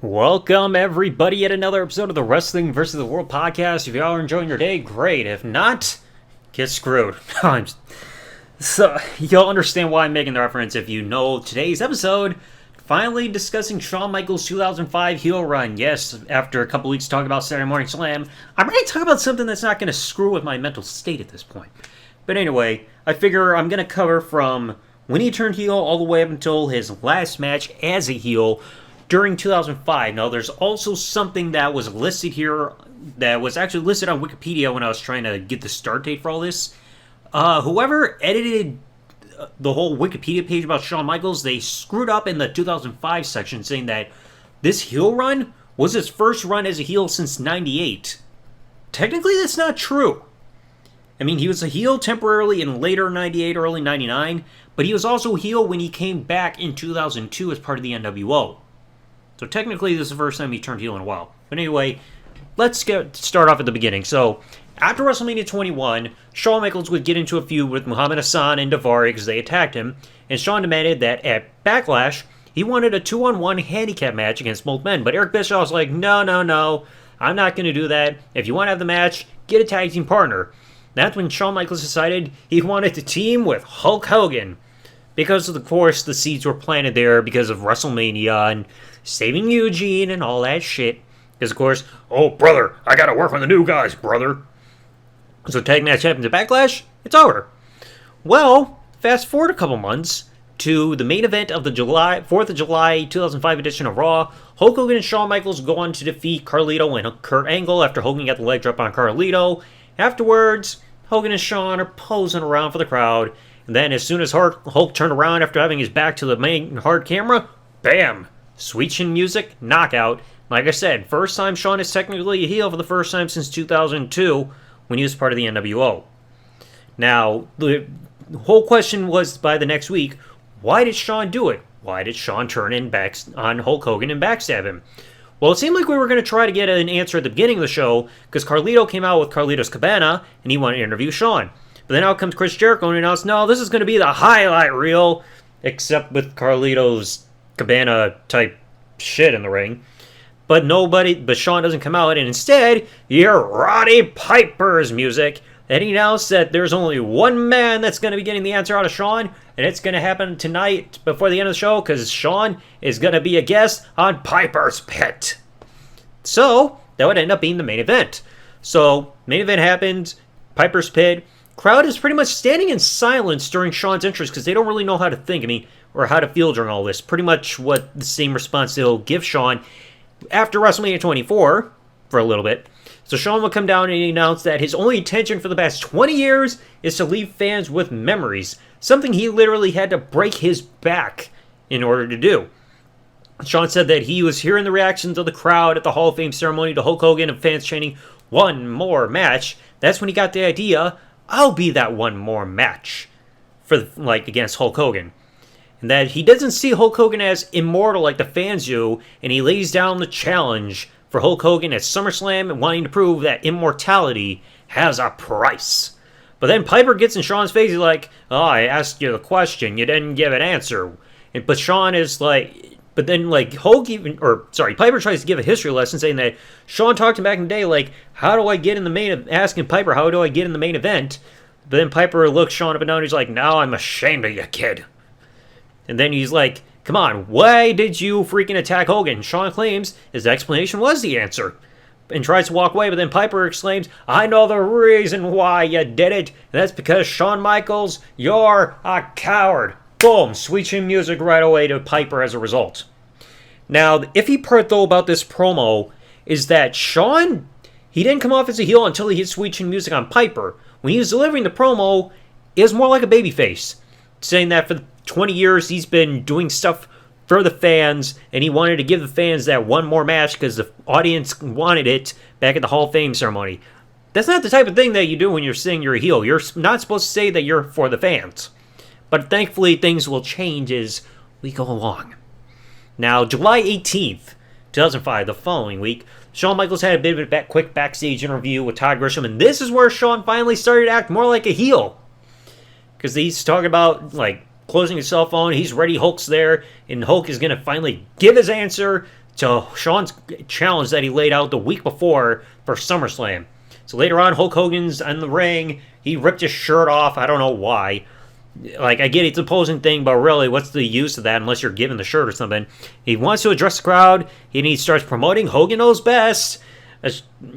Welcome, everybody, at another episode of the Wrestling vs. the World podcast. If y'all are enjoying your day, great. If not, get screwed. So, you'll understand why I'm making the reference if you know today's episode. Finally discussing Shawn Michaels' 2005 heel run. Yes, after a couple weeks talking about Saturday Morning Slam, I'm ready to talk about something that's not going to screw with my mental state at this point. But anyway, I figure I'm going to cover from when he turned heel all the way up until his last match as a heel during 2005. Now, there's also something that was listed here that was actually listed on Wikipedia when I was trying to get the start date for all this. Whoever edited the whole Wikipedia page about Shawn Michaels, they screwed up in the 2005 section saying that this heel run was his first run as a heel since 98. Technically, that's not true. I mean, he was a heel temporarily in later 98, early 99, but he was also a heel when he came back in 2002 as part of the NWO. So technically, this is the first time he turned heel in a while. But anyway, let's start off at the beginning. So, after WrestleMania 21, Shawn Michaels would get into a feud with Muhammad Hassan and Daivari because they attacked him, and Shawn demanded that at Backlash, he wanted a 2-on-1 handicap match against both men. But Eric Bischoff was like, no, I'm not going to do that. If you want to have the match, get a tag team partner. That's when Shawn Michaels decided he wanted to team with Hulk Hogan. Because, of course, the seeds were planted there because of WrestleMania and saving Eugene and all that shit. Because, of course, oh, brother, I gotta work on the new guys, brother. So, tag match happens at Backlash, it's over. Well, fast forward a couple months to the main event of the 4th of July 2005 edition of Raw. Hulk Hogan and Shawn Michaels go on to defeat Carlito and Kurt Angle after Hogan got the leg drop on Carlito. Afterwards, Hogan and Shawn are posing around for the crowd. And then as soon as Hulk turned around after having his back to the main hard camera, bam! Sweet chin music, knockout. Like I said, first time Shawn is technically a heel for the first time since 2002 when he was part of the NWO. Now, the whole question was by the next week, why did Shawn do it? Why did Shawn turn in back on Hulk Hogan and backstab him? Well, it seemed like we were going to try to get an answer at the beginning of the show because Carlito came out with Carlito's Cabana and he wanted to interview Shawn. But then out comes Chris Jericho and announced, no, this is going to be the highlight reel, except with Carlito's Cabana type shit in the ring. But Shawn doesn't come out, and instead, you hear Roddy Piper's music, and he announced that there's only one man that's going to be getting the answer out of Shawn, and it's going to happen tonight before the end of the show, because Shawn is going to be a guest on Piper's Pit. So, that would end up being the main event. So, main event happened, Piper's Pit. Crowd is pretty much standing in silence during Shawn's entrance because they don't really know how to think, or how to feel during all this. Pretty much what the same response they'll give Shawn after WrestleMania 24 for a little bit. So Shawn will come down and he announced that his only intention for the past 20 years is to leave fans with memories. Something he literally had to break his back in order to do. Shawn said that he was hearing the reactions of the crowd at the Hall of Fame ceremony to Hulk Hogan and fans chanting, "One more match." That's when he got the idea, I'll be that one more match against Hulk Hogan. And that he doesn't see Hulk Hogan as immortal like the fans do, and he lays down the challenge for Hulk Hogan at SummerSlam and wanting to prove that immortality has a price. But then Piper gets in Shawn's face, he's like, oh, I asked you the question, you didn't give an answer. But Shawn is like, but then Piper tries to give a history lesson saying that Shawn talked to him back in the day, like, how do I get in the asking Piper, how do I get in the main event? But then Piper looks Shawn up and down and he's like, now I'm ashamed of you, kid. And then he's like, come on, why did you freaking attack Hogan? Shawn claims his explanation was the answer and tries to walk away, but then Piper exclaims, I know the reason why you did it. And that's because Shawn Michaels, you're a coward. Boom, sweet chin music right away to Piper as a result. Now, the iffy part, though, about this promo is that Shawn, he didn't come off as a heel until he hit sweet chin music on Piper. When he was delivering the promo, it was more like a babyface, saying that for 20 years he's been doing stuff for the fans, and he wanted to give the fans that one more match because the audience wanted it back at the Hall of Fame ceremony. That's not the type of thing that you do when you're saying you're a heel. You're not supposed to say that you're for the fans. But thankfully, things will change as we go along. Now, July 18th, 2005, the following week, Shawn Michaels had a bit of a quick backstage interview with Todd Grisham, and this is where Shawn finally started to act more like a heel. Because he's talking about, closing his cell phone, he's ready, Hulk's there, and Hulk is going to finally give his answer to Shawn's challenge that he laid out the week before for SummerSlam. So later on, Hulk Hogan's in the ring. He ripped his shirt off. I don't know why. Like, I get it's a posing thing, but really, what's the use of that unless you're given the shirt or something? He wants to address the crowd. He starts promoting Hogan Knows Best.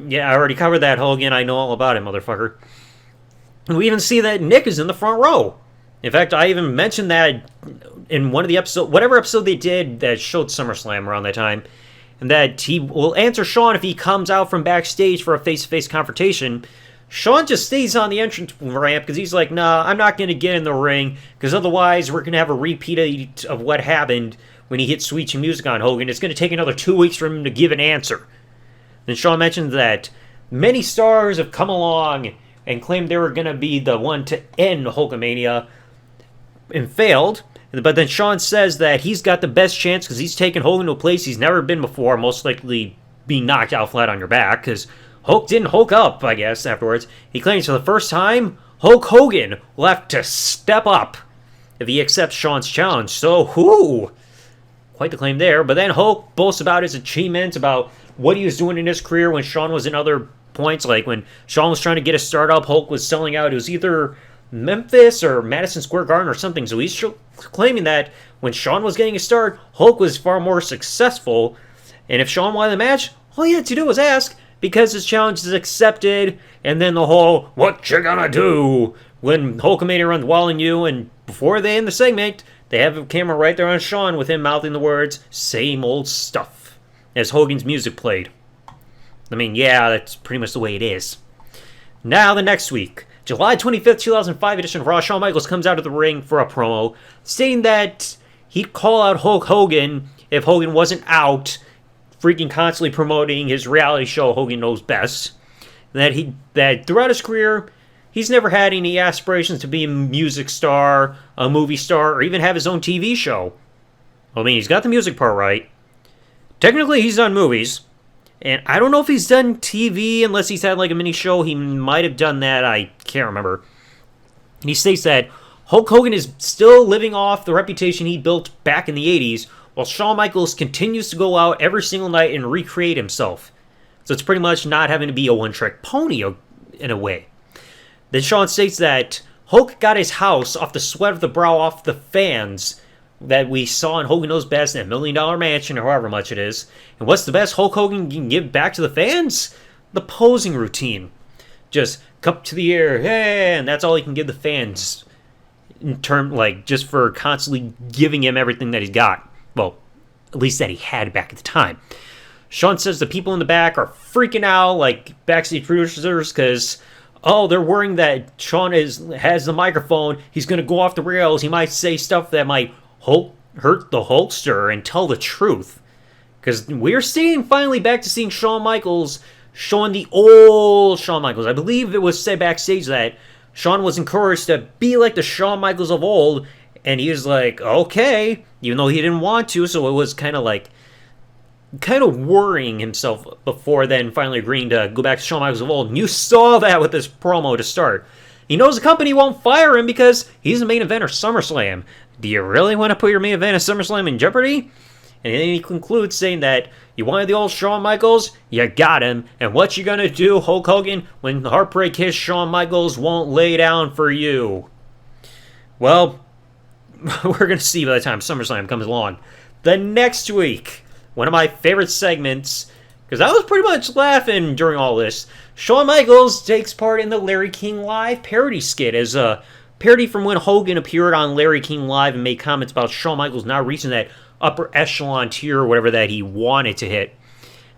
Yeah, I already covered that, Hogan. I know all about it, motherfucker. And we even see that Nick is in the front row. In fact, I even mentioned that in one of the episodes, whatever episode they did that showed SummerSlam around that time, and that he will answer Shawn if he comes out from backstage for a face-to-face confrontation. Shawn just stays on the entrance ramp because he's like, nah, I'm not going to get in the ring because otherwise we're going to have a repeat of what happened when he hit Sweet Chin Music on Hogan. It's going to take another 2 weeks for him to give an answer. Then Shawn mentions that many stars have come along and claimed they were going to be the one to end Hulkamania and failed. But then Shawn says that he's got the best chance because he's taken Hogan to a place he's never been before, most likely being knocked out flat on your back, because Hulk didn't Hulk up, I guess, afterwards. He claims for the first time, Hulk Hogan will have to step up if he accepts Shawn's challenge. So, quite the claim there. But then Hulk boasts about his achievements, about what he was doing in his career when Shawn was in other points. Like when Shawn was trying to get a start up, Hulk was selling out. It was either Memphis or Madison Square Garden or something. So he's claiming that when Shawn was getting a start, Hulk was far more successful. And if Shawn wanted the match, all he had to do was ask, because his challenge is accepted. And then the whole, what you gonna do when Hulkamania runs wild on you? And before they end the segment, they have a camera right there on Shawn with him mouthing the words, same old stuff, as Hogan's music played. I mean, yeah, that's pretty much the way it is. Now, the next week, July 25th, 2005 edition of Raw, Shawn Michaels comes out of the ring for a promo, stating that he'd call out Hulk Hogan if Hogan wasn't out, freaking constantly promoting his reality show, Hogan Knows Best. That throughout his career, he's never had any aspirations to be a music star, a movie star, or even have his own TV show. I mean, he's got the music part right. Technically, he's done movies. And I don't know if he's done TV unless he's had like a mini show. He might have done that. I can't remember. And he states that Hulk Hogan is still living off the reputation he built back in the 80s, while Shawn Michaels continues to go out every single night and recreate himself. So it's pretty much not having to be a one-trick pony in a way. Then Shawn states that Hulk got his house off the sweat of the brow off the fans that we saw in Hogan Knows Best in that $1 Million Mansion or however much it is. And what's the best Hulk Hogan can give back to the fans? The posing routine. Just cup to the air, hey, and that's all he can give the fans in term, like, just for constantly giving him everything that he's got. Well, at least that he had back at the time. Shawn says the people in the back are freaking out, like backstage producers, because they're worrying that Shawn has the microphone. He's going to go off the rails. He might say stuff that might hurt the Hulkster and tell the truth. Because we're finally back to seeing Shawn Michaels showing the old Shawn Michaels. I believe it was said backstage that Shawn was encouraged to be like the Shawn Michaels of old. And he was like, okay, even though he didn't want to. So it was kind of worrying himself before then finally agreeing to go back to Shawn Michaels of old. And you saw that with this promo to start. He knows the company won't fire him because he's the main eventer SummerSlam. Do you really want to put your main event of SummerSlam in jeopardy? And then he concludes saying that you wanted the old Shawn Michaels, you got him. And what you gonna do, Hulk Hogan, when the heartbreak hits, Shawn Michaels won't lay down for you? Well, we're gonna see by the time SummerSlam comes along. The next week, one of my favorite segments, because I was pretty much laughing during all this, Shawn Michaels takes part in the Larry King Live parody skit as a parody from when Hogan appeared on Larry King Live and made comments about Shawn Michaels not reaching that upper echelon tier or whatever that he wanted to hit.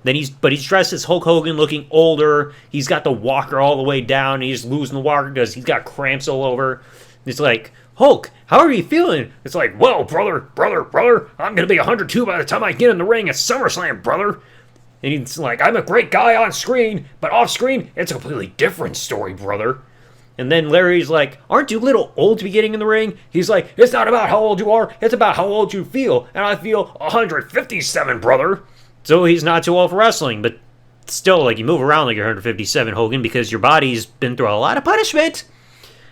Then he's dressed as Hulk Hogan, looking older. He's got the walker all the way down. And he's losing the walker because he's got cramps all over. It's like, Hulk, how are you feeling? It's like, well, brother, I'm going to be 102 by the time I get in the ring at SummerSlam, brother. And he's like, I'm a great guy on screen, but off screen, it's a completely different story, brother. And then Larry's like, aren't you a little old to be getting in the ring? He's like, it's not about how old you are, it's about how old you feel. And I feel 157, brother. So he's not too old for wrestling, but still, like, you move around like you're 157, Hogan, because your body's been through a lot of punishment.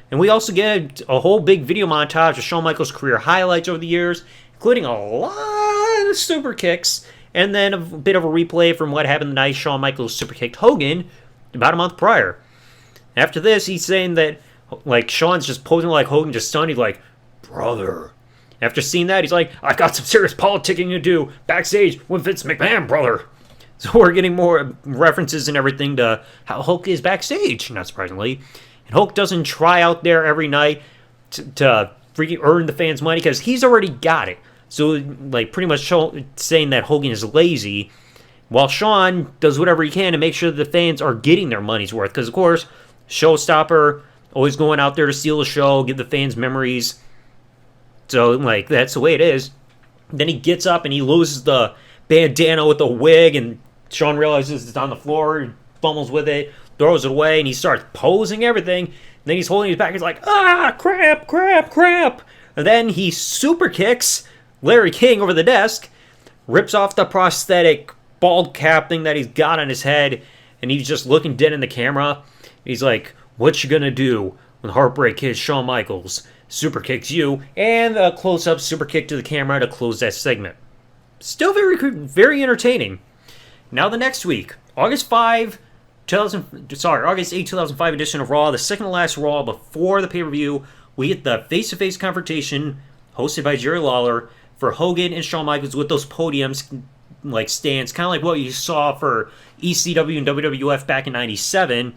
And we also get a whole big video montage of Shawn Michaels' career highlights over the years, including a lot of super kicks and then a bit of a replay from what happened the night Shawn Michaels super kicked Hogan about a month prior. After this, he's saying that like Shawn's just posing like Hogan, just stunned. He's like, brother. After seeing that, he's like, I've got some serious politicking to do backstage with Vince McMahon, brother. So we're getting more references and everything to how Hulk is backstage, not surprisingly. And Hulk doesn't try out there every night to freaking earn the fans' money because he's already got it. So, like, pretty much saying that Hogan is lazy, while Shawn does whatever he can to make sure the fans are getting their money's worth. Because, of course, showstopper, always going out there to steal the show, give the fans memories. So, like, that's the way it is. Then he gets up and he loses the bandana with the wig, and Shawn realizes it's on the floor, he fumbles with it, throws it away, and he starts posing everything. And then he's holding his back, he's like, crap, crap, crap. And then he super kicks Larry King over the desk, rips off the prosthetic bald cap thing that he's got on his head, and he's just looking dead in the camera. He's like, what you gonna do when Heartbreak Kid Shawn Michaels super kicks you? And a close-up super kick to the camera to close that segment. Still very entertaining. Now the next week, August 8, 2005 edition of Raw, the second to last Raw before the pay-per-view, we get the face-to-face confrontation hosted by Jerry Lawler for Hogan and Shawn Michaels with those podiums like stands, kind of like what you saw for ECW and WWF back in '97.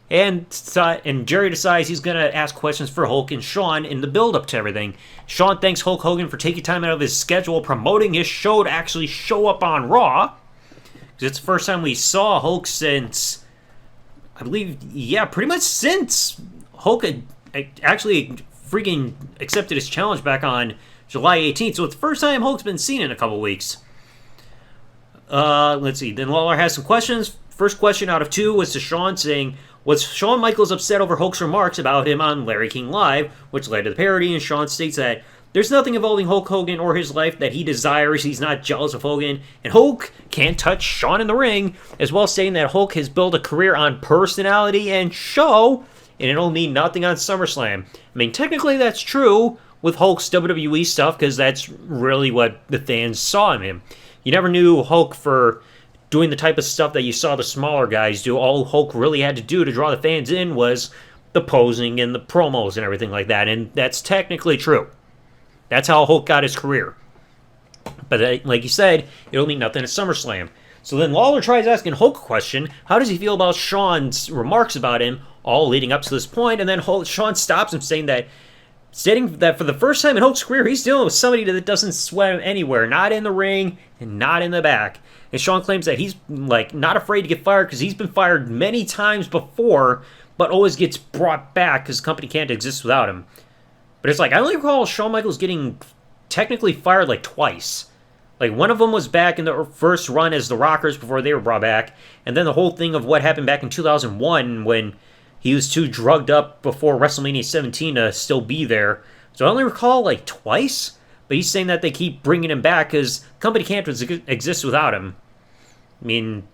And Jerry decides he's going to ask questions for Hulk and Shawn in the build-up to everything. Shawn thanks Hulk Hogan for taking time out of his schedule promoting his show to actually show up on Raw. Because it's the first time we saw Hulk since, I believe, pretty much since Hulk had actually freaking accepted his challenge back on July 18th. So it's the first time Hulk's been seen in a couple weeks. Let's see. Then Lawler has some questions. First question out of two was to Shawn saying, was Shawn Michaels upset over Hulk's remarks about him on Larry King Live, which led to the parody, and Shawn states that there's nothing involving Hulk Hogan or his life that he desires, he's not jealous of Hogan, and Hulk can't touch Shawn in the ring, as well as saying that Hulk has built a career on personality and show, and it'll mean nothing on SummerSlam. I mean, technically that's true with Hulk's WWE stuff, because that's really what the fans saw in him. You never knew Hulk for doing the type of stuff that you saw the smaller guys do. All Hulk really had to do to draw the fans in was the posing and the promos and everything like that, and that's technically true. That's how Hulk got his career. But like you said, it'll mean nothing at SummerSlam. So then Lawler tries asking Hulk a question. How does he feel about Shawn's remarks about him, all leading up to this point? And then Shawn stops him, stating that for the first time in Hulk's career, he's dealing with somebody that doesn't sweat him anywhere, not in the ring and not in the back. And Shawn claims that he's like not afraid to get fired because he's been fired many times before, but always gets brought back because the company can't exist without him. But it's like, I only recall Shawn Michaels getting technically fired like twice. Like, one of them was back in the first run as the Rockers before they were brought back, and then the whole thing of what happened back in 2001 when he was too drugged up before WrestleMania 17 to still be there. So I only recall like twice, but he's saying that they keep bringing him back because the company can't exist without him. I mean,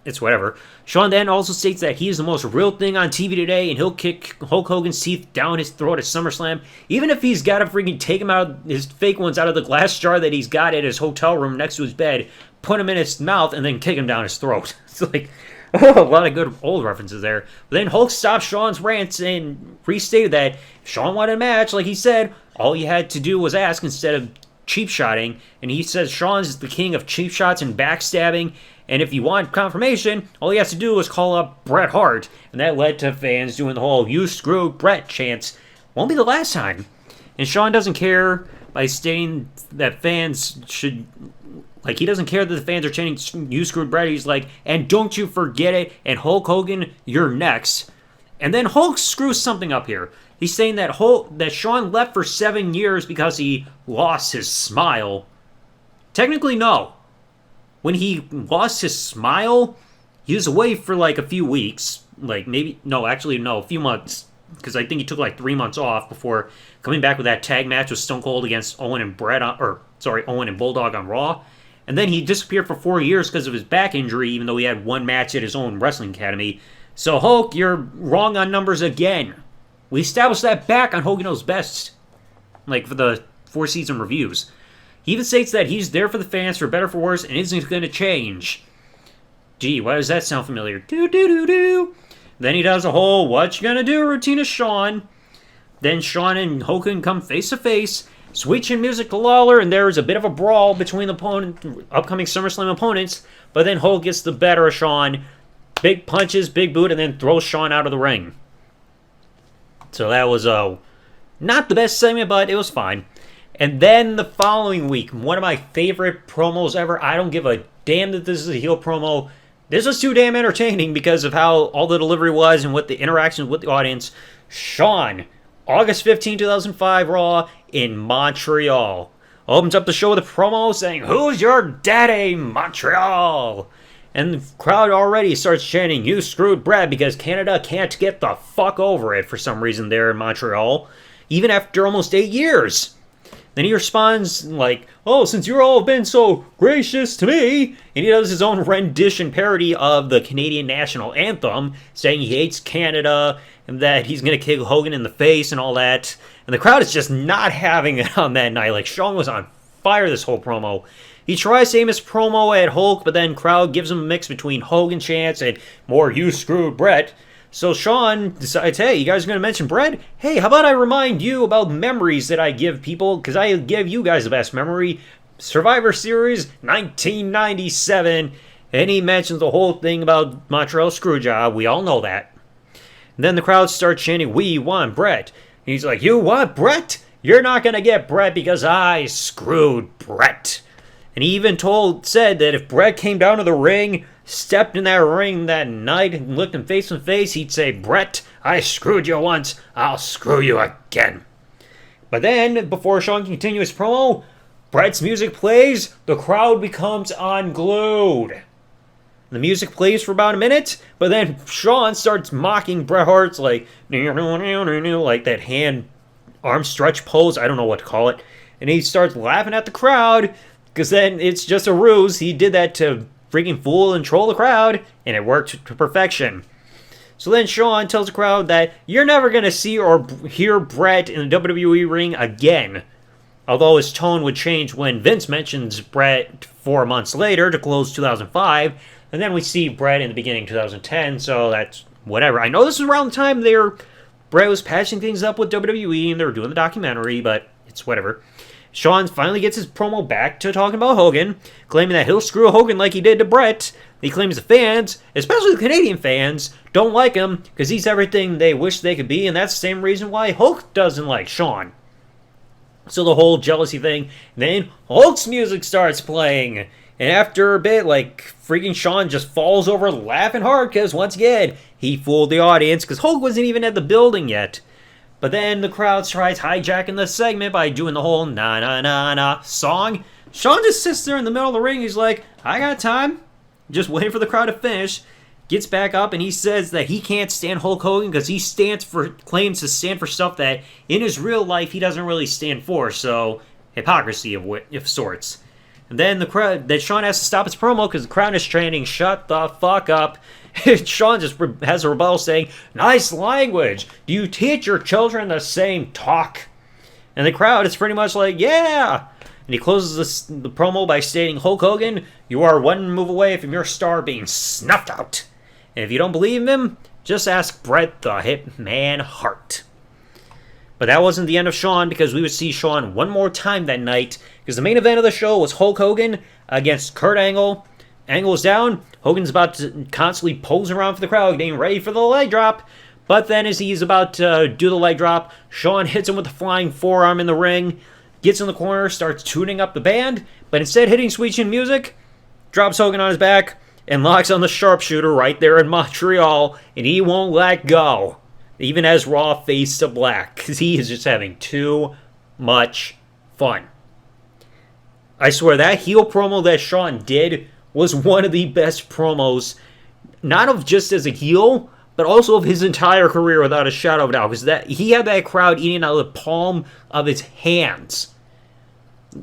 it's whatever. Shawn then also states that he is the most real thing on TV today, and he'll kick Hulk Hogan's teeth down his throat at SummerSlam, even if he's got to freaking take him out, his fake ones out of the glass jar that he's got at his hotel room next to his bed, put him in his mouth, and then kick him down his throat. It's like, a lot of good old references there. But then Hulk stopped Shawn's rants and restated that if Shawn wanted a match, like he said, all you had to do was ask instead of cheap shotting. And he says Shawn's the king of cheap shots and backstabbing. And if you want confirmation, all he has to do is call up Bret Hart. And that led to fans doing the whole "you screwed Bret" chants. Won't be the last time. And Shawn doesn't care by stating that fans should... Like, he doesn't care that the fans are chanting "you screwed Bret." He's like, and don't you forget it, and Hulk Hogan, you're next. And then Hulk screws something up here. He's saying that Shawn left for 7 years because he lost his smile. Technically, no. When he lost his smile, he was away for like a few weeks. Like, a few months. Because I think he took like 3 months off before coming back with that tag match with Stone Cold against Owen and Bulldog on Raw. And then he disappeared for 4 years because of his back injury, even though he had one match at his own wrestling academy. So, Hulk, you're wrong on numbers again. We established that back on Hogan Knows Best, like for the 4-season reviews. He even states that he's there for the fans, for better or for worse, and isn't going to change. Gee, why does that sound familiar? Do-do-do-do. Then he does a whole what you gonna do routine of Shawn. Then Shawn and Hogan come face to face, switching music to Lawler, and there is a bit of a brawl between the upcoming SummerSlam opponents. But then Hulk gets the better of Shawn. Big punches, big boot, and then throws Shawn out of the ring. So that was not the best segment, but it was fine. And then the following week, one of my favorite promos ever. I don't give a damn that this is a heel promo. This was too damn entertaining because of how all the delivery was and what the interactions with the audience. Shawn, August 15, 2005, Raw in Montreal. Opens up the show with a promo saying, "Who's your daddy, Montreal?" And the crowd already starts chanting, "You screwed Brad," because Canada can't get the fuck over it for some reason there in Montreal, even after almost 8 years. Then he responds like, "Oh, since you all have been so gracious to me," and he does his own rendition parody of the Canadian national anthem, saying he hates Canada and that he's going to kick Hogan in the face and all that. And the crowd is just not having it on that night. Like, Shawn was on fire this whole promo. He tries to aim his promo at Hulk, but then crowd gives him a mix between Hogan chants and more "you screwed Brett." So Shawn decides, hey, you guys are going to mention Brett? Hey, how about I remind you about memories that I give people, because I give you guys the best memory. Survivor Series 1997. And he mentions the whole thing about Montreal Screwjob. We all know that. And then the crowd starts chanting, "We want Brett." And he's like, "You want Brett? You're not going to get Brett because I screwed Brett." And he even said that if Brett came down to the ring, stepped in that ring that night and looked him face to face, he'd say, "Brett, I screwed you once, I'll screw you again." But then, before Shawn can continue his promo, Brett's music plays, the crowd becomes unglued. The music plays for about a minute, but then Shawn starts mocking Bret Hart's like that hand arm stretch pose, I don't know what to call it. And he starts laughing at the crowd, because then it's just a ruse. He did that to freaking fool and troll the crowd, and it worked to perfection. So then Shawn tells the crowd that you're never going to see or hear Brett in the WWE ring again. Although his tone would change when Vince mentions Brett 4 months later to close 2005, and then we see Brett in the beginning of 2010, so that's whatever. I know this is around the time Brett was patching things up with WWE and they were doing the documentary, but it's whatever. Shawn finally gets his promo back to talking about Hogan, claiming that he'll screw Hogan like he did to Brett. He claims the fans, especially the Canadian fans, don't like him because he's everything they wish they could be, and that's the same reason why Hulk doesn't like Shawn. So the whole jealousy thing. Then Hulk's music starts playing, and after a bit, freaking Shawn just falls over laughing hard because, once again, he fooled the audience because Hulk wasn't even at the building yet. But then the crowd tries hijacking the segment by doing the whole na-na-na-na song. Shawn just sits there in the middle of the ring. He's like, "I got time." Just waiting for the crowd to finish. Gets back up and he says that he can't stand Hulk Hogan because he claims to stand for stuff that in his real life he doesn't really stand for. So, hypocrisy of sorts. And then that Shawn has to stop his promo because the crowd is chanting, "Shut the fuck up." Shawn just has a rebuttal saying, "Nice language. Do you teach your children the same talk?" And the crowd is pretty much like, "Yeah." And he closes the promo by stating, "Hulk Hogan, you are one move away from your star being snuffed out. And if you don't believe him, just ask Bret the Hitman Hart." But that wasn't the end of Shawn, because we would see Shawn one more time that night, because the main event of the show was Hulk Hogan against Kurt Angle. Angle is down. Hogan's about to constantly pose around for the crowd, getting ready for the leg drop. But then as he's about to do the leg drop, Shawn hits him with a flying forearm in the ring, gets in the corner, starts tuning up the band, but instead hitting Sweet Chin Music, drops Hogan on his back, and locks on the sharpshooter right there in Montreal, and he won't let go. Even as Raw fades to black, because he is just having too much fun. I swear, that heel promo that Shawn did was one of the best promos, not of just as a heel, but also of his entire career without a shadow of a doubt, because he had that crowd eating out of the palm of his hands.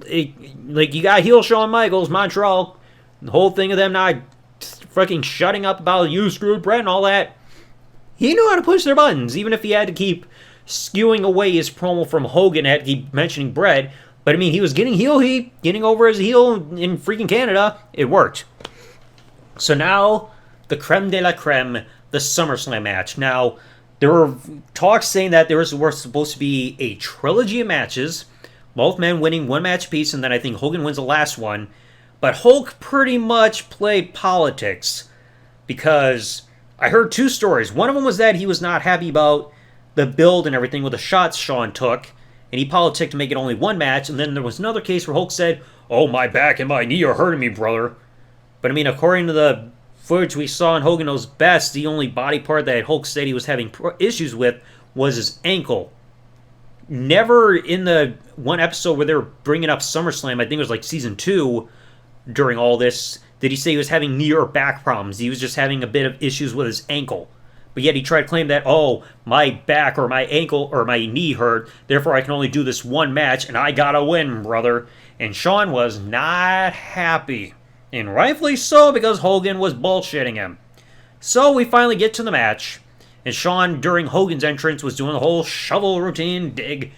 You got heel Shawn Michaels, Montreal, the whole thing of them not fucking shutting up about "you screwed Brett" and all that. He knew how to push their buttons, even if he had to keep skewing away his promo from Hogan, had to keep mentioning Brett. But I mean, he was getting heel heat, getting over as a heel in freaking Canada. It worked. So now, the creme de la creme, the SummerSlam match. Now, there were talks saying that there were supposed to be a trilogy of matches, both men winning one match apiece, and then I think Hogan wins the last one. But Hulk pretty much played politics, because I heard two stories. One of them was that he was not happy about the build and everything with the shots Shawn took, and he politicked to make it only one match. And then there was another case where Hulk said, "Oh, my back and my knee are hurting me, brother." But I mean, according to the footage we saw in Hogan Knows Best, the only body part that Hulk said he was having issues with was his ankle. Never in the one episode where they were bringing up SummerSlam, I think it was like season 2, during all this, did he say he was having knee or back problems. He was just having a bit of issues with his ankle. But yet he tried to claim that, oh, my back or my ankle or my knee hurt, therefore I can only do this one match, and I gotta win, brother. And Shawn was not happy. And rightfully so, because Hogan was bullshitting him. So we finally get to the match, and Shawn, during Hogan's entrance, was doing the whole shovel routine, dig,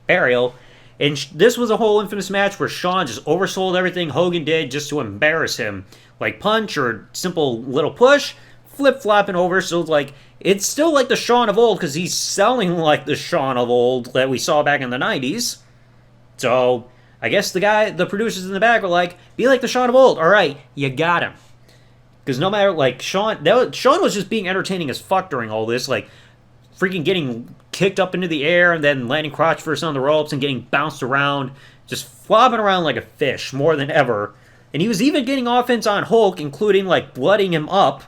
burial. And this was a whole infamous match where Shawn just oversold everything Hogan did just to embarrass him. Like punch or simple little push, flip-flopping over, so it's still like the Shawn of old, because he's selling like the Shawn of old that we saw back in the 90s. So I guess the producers in the back were like, be like the Shawn of old. All right, you got him. Because no matter, Shawn was just being entertaining as fuck during all this, freaking getting kicked up into the air and then landing crotch first on the ropes and getting bounced around, just flopping around like a fish more than ever. And he was even getting offense on Hulk, including, blooding him up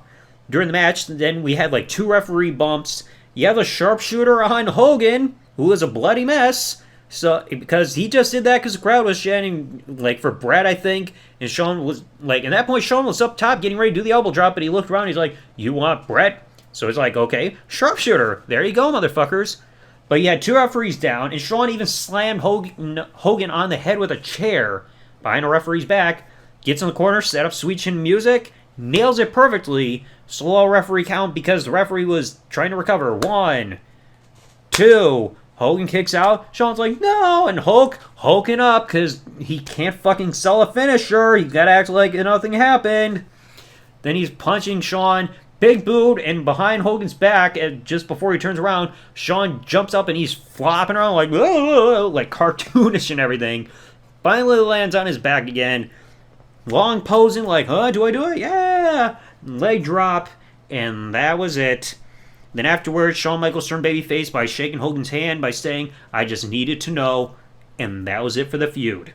during the match. Then we had, 2 referee bumps. You have a sharpshooter on Hogan, who was a bloody mess. So, because he just did that because the crowd was chanting, for Brett, I think. And Shawn was, at that point, Shawn was up top getting ready to do the elbow drop, but he looked around, he's like, you want Brett? So it's like, okay, sharpshooter. There you go, motherfuckers. But he had 2 referees down, and Shawn even slammed Hogan on the head with a chair behind a referee's back. Gets in the corner, set up sweet chin music, nails it perfectly. Slow referee count because the referee was trying to recover. 1, 2... Hogan kicks out. Shawn's like, no, and Hulking up because he can't fucking sell a finisher. He's got to act like nothing happened. Then he's punching Shawn, big boot, and behind Hogan's back, and just before he turns around, Shawn jumps up and he's flopping around like cartoonish and everything. Finally lands on his back again. Long posing like, do I do it? Yeah! Leg drop, and that was it. Then afterwards, Shawn Michaels turned babyface by shaking Hogan's hand by saying, I just needed to know, and that was it for the feud.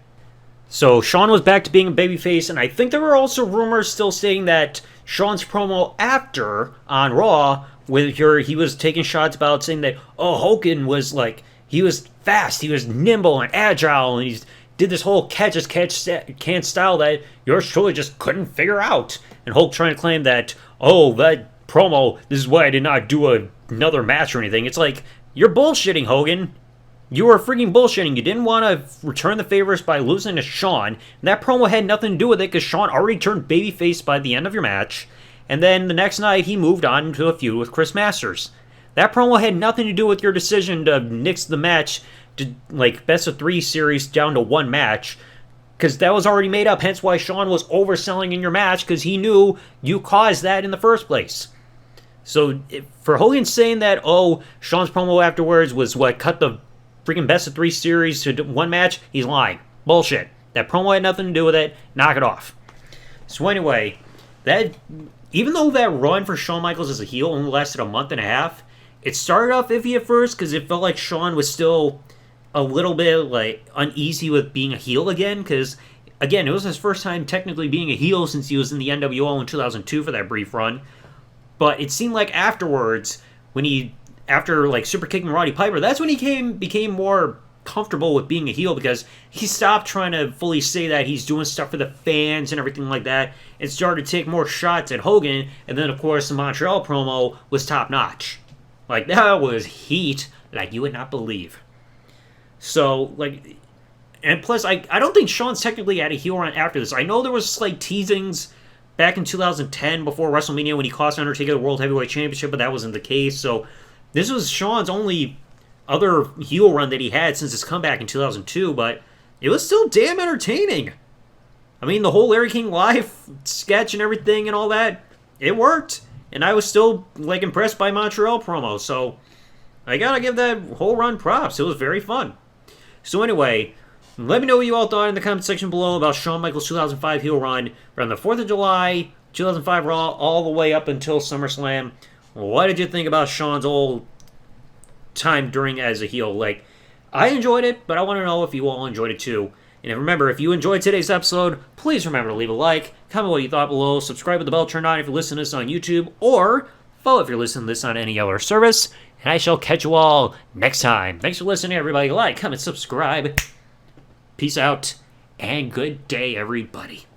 So Shawn was back to being a babyface, and I think there were also rumors still saying that Shawn's promo after on Raw, where he was taking shots about saying that, Hogan was he was fast, he was nimble and agile, and he did this whole catch-as-catch-can style that yours truly just couldn't figure out. And Hulk trying to claim that, that promo, this is why I did not do another match or anything. It's like, you're bullshitting, Hogan. You were freaking bullshitting. You didn't want to return the favors by losing to Shawn. And that promo had nothing to do with it because Shawn already turned babyface by the end of your match. And then the next night, he moved on into a feud with Chris Masters. That promo had nothing to do with your decision to nix the match to, best of 3 series down to 1 match. Because that was already made up. Hence why Shawn was overselling in your match, because he knew you caused that in the first place. So, for Hogan saying that, Shawn's promo afterwards was what cut the freaking best of 3 series to 1 match, he's lying. Bullshit. That promo had nothing to do with it. Knock it off. So anyway, even though that run for Shawn Michaels as a heel only lasted a month and a half, it started off iffy at first because it felt like Shawn was still a little bit uneasy with being a heel again, because again, it was his first time technically being a heel since he was in the NWO in 2002 for that brief run. But it seemed like afterwards, after super kicking Roddy Piper, that's when he became more comfortable with being a heel, because he stopped trying to fully say that he's doing stuff for the fans and everything like that, and started to take more shots at Hogan. And then, of course, the Montreal promo was top notch. That was heat like you would not believe. So, and plus, I don't think Shawn's technically had a heel run after this. I know there was teasings back in 2010 before WrestleMania when he cost Undertaker the World Heavyweight Championship, but that wasn't the case. So this was Shawn's only other heel run that he had since his comeback in 2002. But it was still damn entertaining. I mean, the whole Larry King Live sketch and everything and all that, it worked. And I was still, like, impressed by Montreal promo. So, I gotta give that whole run props. It was very fun. So anyway, let me know what you all thought in the comment section below about Shawn Michaels' 2005 heel run from the 4th of July, 2005 Raw, all the way up until SummerSlam. What did you think about Shawn's old time during as a heel? Like, I enjoyed it, but I want to know if you all enjoyed it too. And remember, if you enjoyed today's episode, please remember to leave a like, comment what you thought below, subscribe with the bell turned on if you're listening to this on YouTube, or follow if you're listening to this on any other service. And I shall catch you all next time. Thanks for listening, everybody. Like, comment, subscribe. Peace out, and good day, everybody.